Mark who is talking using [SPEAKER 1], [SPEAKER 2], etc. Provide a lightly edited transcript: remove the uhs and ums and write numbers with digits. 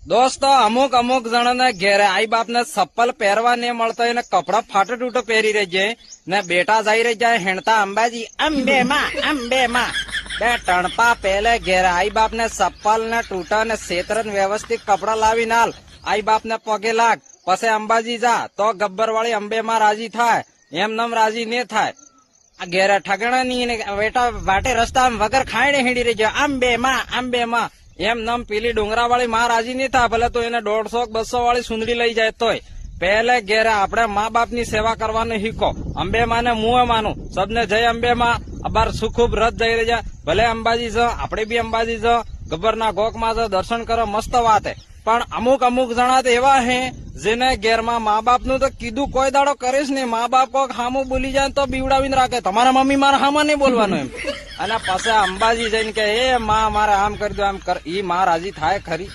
[SPEAKER 1] દોસ્તો અમુક જણાને ઘેરે આઈ બાપ ને ચપ્પલ પહેરવા નહીં મળતા એને કપડા ફાટે તૂટે પહેરી રહી જાય ને બેટા જઈ રહી જાય હેણતા અંબાજી અંબે માં બે ટણપા પહેલે ઘેરે આઈ બાપ ને ચપ્પલ ને તૂટા ને છેતરન વ્યવસ્થિત કપડા લાવી નાલ આઈ બાપ ને પગે લાગ પછી અંબાજી જા તો ગબ્બર વાળી અંબે માં રાજી થાય એમ નમ રાજી ને થાય આ ઘેરે ઠગણા ની બેટા વાટે રસ્તા વગર ખાઈને હેડી રહી જાય અંબે માં એમ નમ પેલી ડુંગરા વાળી માં રાજી નહીં થાય ભલે તો એને 150-200 વાળી સુંદડી લઈ જાય તોય પહેલે ઘેરે આપણે મા બાપ ની સેવા કરવાનું શીખો અંબે માં ને મુએ માનું સબને જય અંબે માં અબાર સુખુબ રથ જઈ રહ્યા ભલે અંબાજી જ આપણે બી અંબાજી જ ગબ્બરના ગોક માં દર્શન કરો મસ્ત વાત હે પણ અમુક જણા તો એવા હે જેને ઘેરમાં મા બાપ નું તો કીધું કોઈ દાડો કરીશ ને મા બાપ કોક હામું બોલી જાય તો બીવડાવીને રાખે તમારા મમ્મી મારા હામાં નહીં બોલવાનું એમ અને પછી અંબાજી જઈને કે એ માં મારે આમ કરી દો આમ કર ઈ માં રાજી થાય ખરી